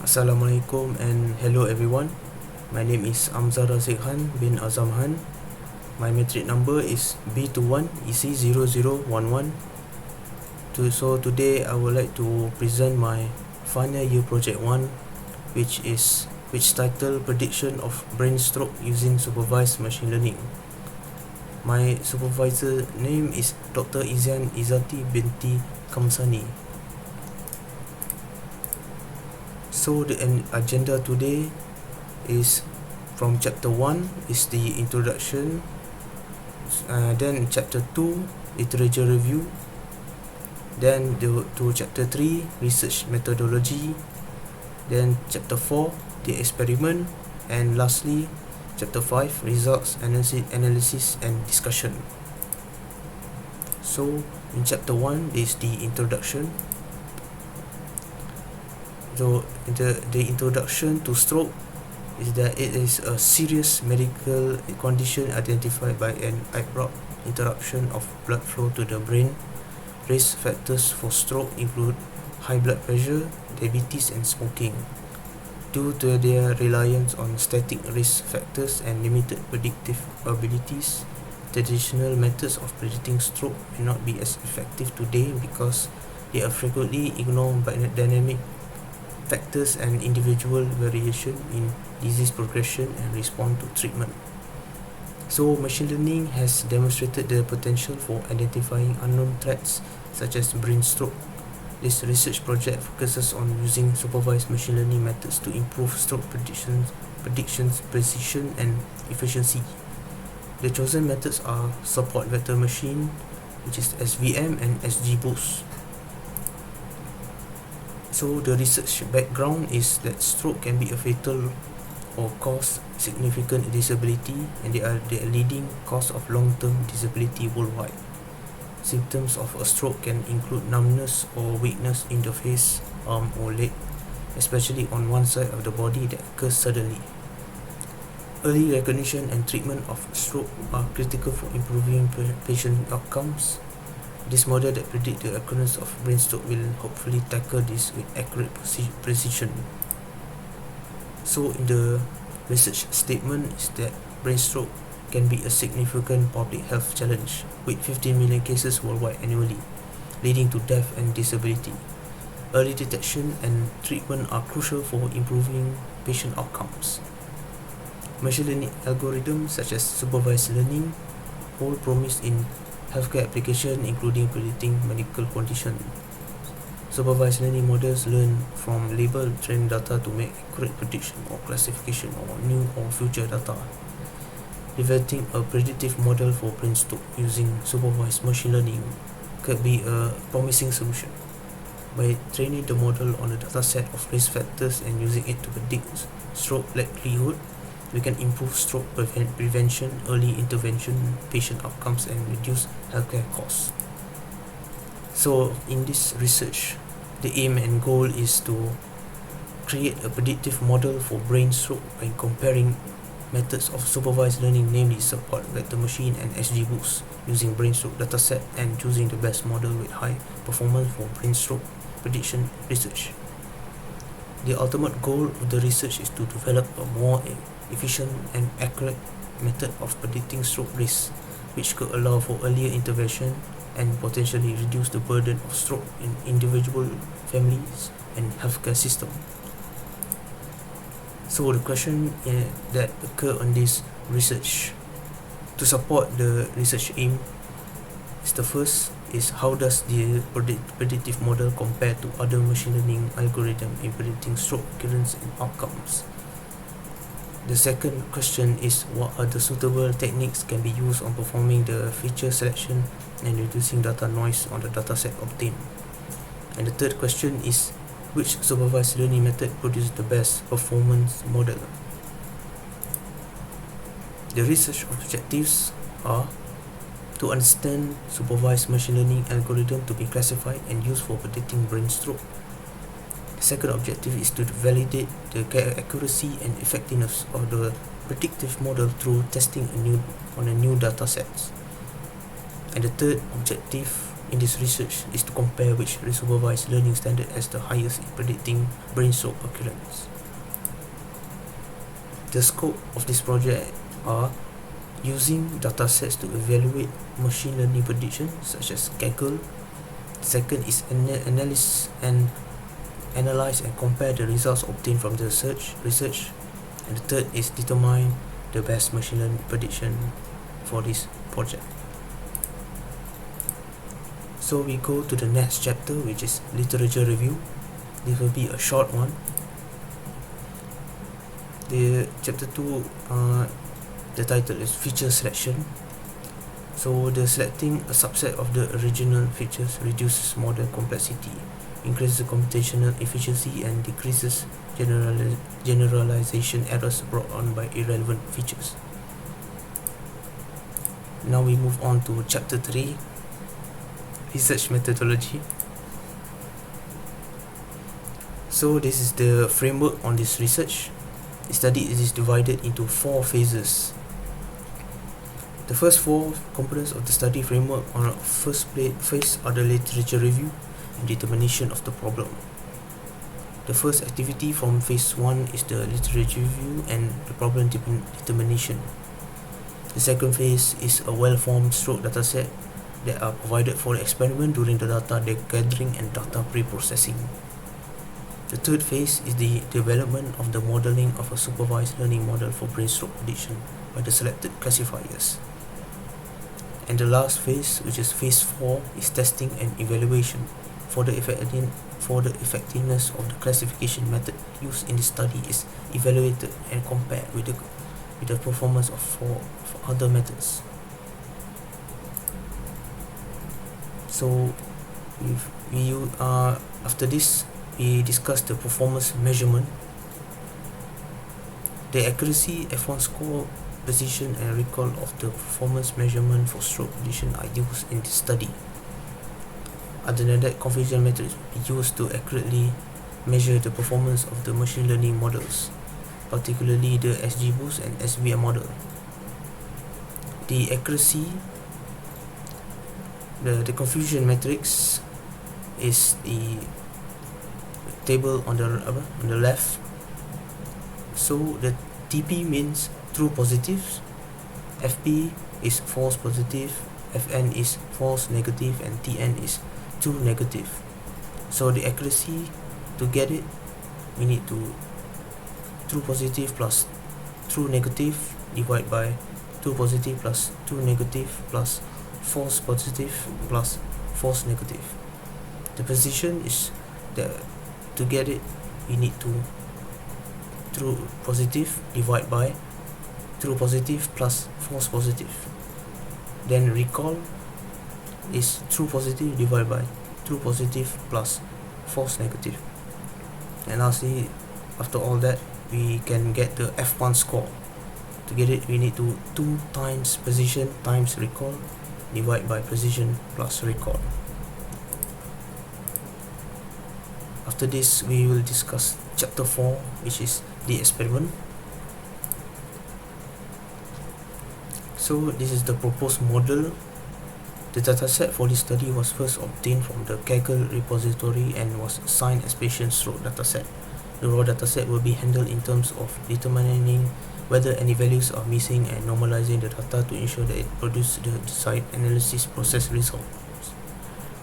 Assalamualaikum and hello everyone. My name is Amzar bin Azamhan. My metric number is B21 EC0011. So today I would like to present my final year project 1, which titled Prediction of Brain Stroke Using Supervised Machine Learning. My supervisor name is Dr. Izian Izati binti Kamsani. So the agenda today is from chapter 1 is the introduction, then chapter 2 literature review, then to chapter 3 research methodology, then chapter 4 the experiment, and lastly chapter 5 results analysis and discussion. So in chapter 1 is the introduction. So the introduction to stroke is that it is a serious medical condition identified by an abrupt interruption of blood flow to the brain. Risk factors for stroke include high blood pressure, diabetes, and smoking. Due to their reliance on static risk factors and limited predictive abilities, traditional methods of predicting stroke may not be as effective today because they are frequently ignored by dynamic factors and individual variation in disease progression and response to treatment. So machine learning has demonstrated the potential for identifying unknown threats such as brain stroke. This research project focuses on using supervised machine learning methods to improve stroke predictions, precision, and efficiency. The chosen methods are support vector machine, which is SVM, and SGBoost. So the research background is that stroke can be a fatal or cause significant disability, and they are the leading cause of long-term disability worldwide. Symptoms of a stroke can include numbness or weakness in the face, arm, or leg, especially on one side of the body that occurs suddenly. Early recognition and treatment of stroke are critical for improving patient outcomes. This model that predicts the occurrence of brain stroke will hopefully tackle this with accurate precision. So in the research statement is that brain stroke can be a significant public health challenge with 15 million cases worldwide annually, leading to death and disability. Early detection and treatment are crucial for improving patient outcomes. Machine learning algorithms such as supervised learning hold promise in healthcare application, including predicting medical conditions. Supervised learning models learn from labeled training data to make accurate prediction or classification of new or future data. Developing a predictive model for brain stroke using supervised machine learning could be a promising solution. By training the model on a dataset of risk factors and using it to predict stroke likelihood, we can improve stroke prevention, early intervention, patient outcomes, and reduce healthcare costs. So in this research, the aim and goal is to create a predictive model for brain stroke by comparing methods of supervised learning, namely support vector machine and SGBoost, using brain stroke dataset and choosing the best model with high performance for brain stroke prediction research. The ultimate goal of the research is to develop a more efficient and accurate method of predicting stroke risk, which could allow for earlier intervention and potentially reduce the burden of stroke in individual, families, and healthcare system. So the question that occur on this research to support the research aim is the first is how does the predictive model compare to other machine learning algorithm in predicting stroke occurrence and outcomes. The second question is what are the suitable techniques can be used on performing the feature selection and reducing data noise on the dataset obtained. And the third question is which supervised learning method produces the best performance model. The research objectives are to understand supervised machine learning algorithm to be classified and used for predicting brain stroke. The second objective is to validate the accuracy and effectiveness of the predictive model through testing on a new data sets. And the third objective in this research is to compare which supervised learning standard has the highest in predicting brain stroke occurrence. The scope of this project are using datasets to evaluate machine learning predictions such as Kaggle. Second is analyze and compare the results obtained from the research. And the third is determine the best machine learning prediction for this project. So we go to the next chapter, which is literature review. This will be a short one. The chapter 2, the title is feature selection. So the selecting a subset of the original features reduces model complexity, increases computational efficiency, and decreases generalization errors brought on by irrelevant features. Now we move on to chapter 3, research methodology. So this is the framework on this research. The study is divided into 4 phases. The first 4 components of the study framework on our first phase are the literature review and determination of the problem. The first activity from phase 1 is the literature review and the problem determination. The second phase is a well-formed stroke dataset that are provided for the experiment during the data gathering and data pre-processing. The third phase is the development of the modeling of a supervised learning model for brain stroke prediction by the selected classifiers. And the last phase, which is phase 4, is testing and evaluation for the effectiveness of the classification method used in the study is evaluated and compared with the performance of 4 other methods. So after this, we discuss the performance measurement. The accuracy, F1 score, precision and recall of the performance measurement for stroke prediction are used in this study. Other than that, confusion methods will be used to accurately measure the performance of the machine learning models, particularly the XGBoost and SVM model. The accuracy, the confusion matrix is the table on the left. So the TP means true positives, FP is false positive, FN is false negative, and TN is true negative. So the accuracy, to get it, we need to true positive plus true negative divide by true positive plus true negative plus false positive plus false negative. The precision is that to get it, we need to true positive divide by true positive plus false positive. Then recall is true positive divided by true positive plus false negative. And lastly, after all that, we can get the F1 score. To get it, we need to 2 times precision times recall divided by precision plus recall. After this, we will discuss chapter 4, which is the experiment. So this is the proposed model. The dataset for this study was first obtained from the Kaggle repository and was assigned as patient stroke dataset. The raw dataset will be handled in terms of determining whether any values are missing and normalizing the data to ensure that it produces the desired analysis process result.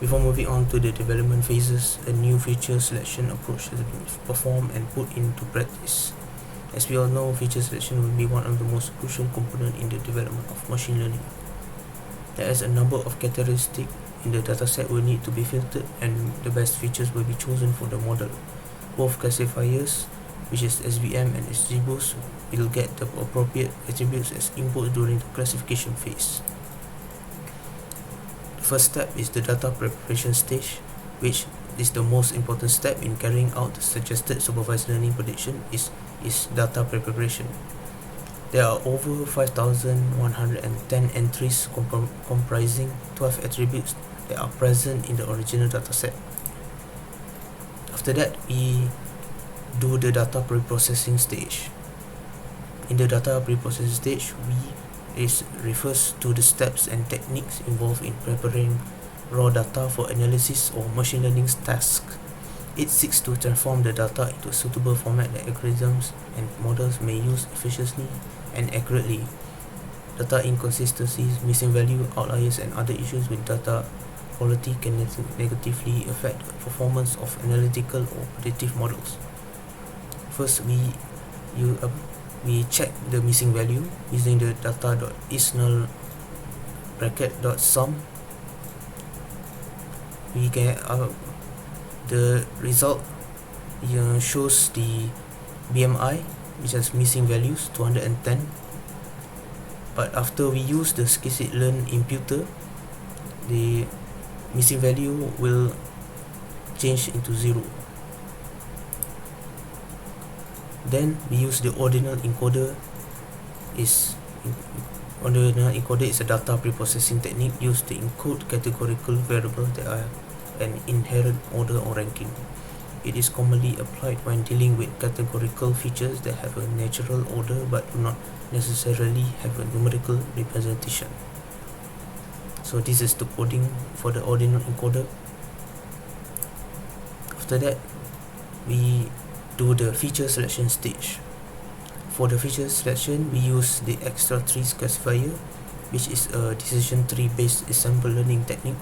Before moving on to the development phases, a new feature selection approach has been performed and put into practice. As we all know, feature selection will be one of the most crucial components in the development of machine learning. There is a number of characteristics in the dataset will need to be filtered, and the best features will be chosen for the model. Both classifiers, which is SVM and XGBoost, will get the appropriate attributes as input during the classification phase. The first step is the data preparation stage, which is the most important step in carrying out the suggested supervised learning prediction is data preparation. There are over 5,110 entries comprising 12 attributes that are present in the original dataset. After that, we do the data preprocessing stage. In the data preprocessing stage, refers to the steps and techniques involved in preparing raw data for analysis or machine learning tasks. It seeks to transform the data into a suitable format that algorithms and models may use efficiently and accurately. Data inconsistencies, missing value, outliers, and other issues with data quality can negatively affect the performance of analytical or predictive models. First, we check the missing value using the data.isNull bracket.sum. We get the result shows the BMI, which has missing values 210, but after we use the scikit-learn imputer, the missing value will change into 0. Then we use the ordinal encoder. Ordinal encoder is a data preprocessing technique used to encode categorical variables that are an inherent order or ranking. It is commonly applied when dealing with categorical features that have a natural order but do not necessarily have a numerical representation. So this is the coding for the ordinal encoder. After that, we do the feature selection stage. For the feature selection, we use the extra trees classifier, which is a decision tree based ensemble learning technique.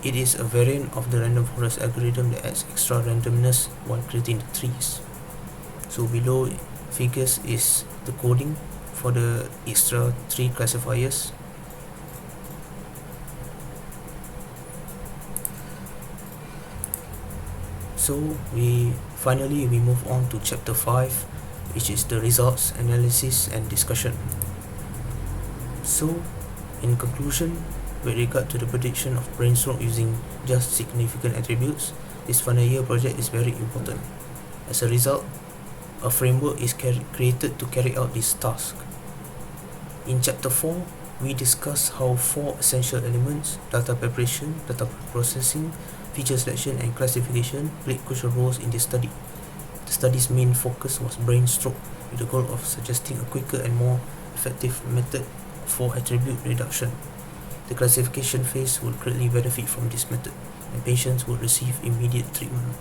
It is a variant of the random forest algorithm that adds extra randomness while creating the trees. So below figures is the coding for the extra tree classifiers. So we move on to chapter 5, which is the results, analysis and discussion. So in conclusion, with regard to the prediction of brainstroke using just significant attributes, this final year project is very important. As a result, a framework is created to carry out this task. In chapter 4, we discuss how 4 essential elements, data preparation, data processing, feature selection and classification, played crucial roles in this study. The study's main focus was brainstroke, with the goal of suggesting a quicker and more effective method for attribute reduction. The classification phase would greatly benefit from this method, and patients would receive immediate treatment.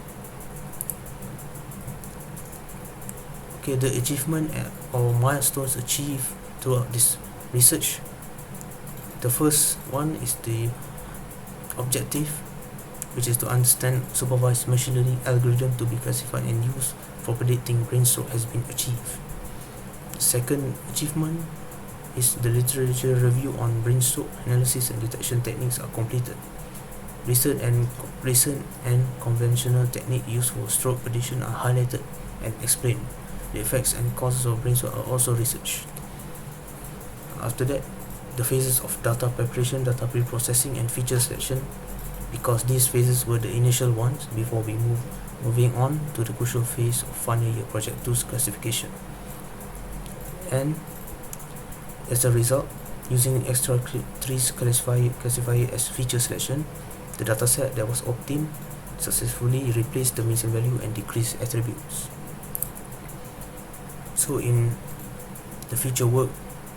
Okay, the achievement or milestones achieved throughout this research. The first one is the objective, which is to understand supervised machine learning algorithm to be classified and used for predicting brainstroke has been achieved. The second achievement is the literature review on brainstroke analysis and detection techniques are completed. Recent and conventional technique used for stroke prediction are highlighted and explained. The effects and causes of brainstroke are also researched. After that, the phases of data preparation, data pre-processing and feature selection, because these phases were the initial ones before we moving on to the crucial phase of final year project 2's classification. And as a result, using extra trees classifier as feature selection, the dataset that was obtained successfully replaced the missing value and decreased attributes. So in the future work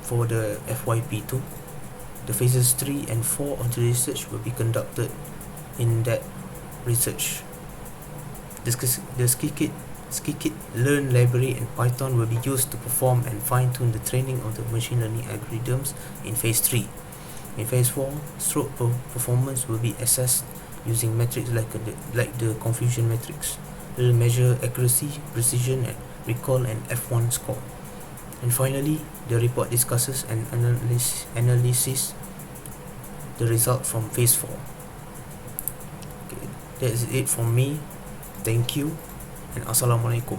for the FYP2, the phases 3 and 4 of the research will be conducted in that research. The scikit-learn library and Python will be used to perform and fine-tune the training of the machine learning algorithms in phase 3. In phase 4, stroke performance will be assessed using metrics like the confusion matrix. It will measure accuracy, precision, and recall and F1 score. And finally, the report discusses and analyses the result from phase 4. Okay, that is it from me. Thank you and Assalamualaikum.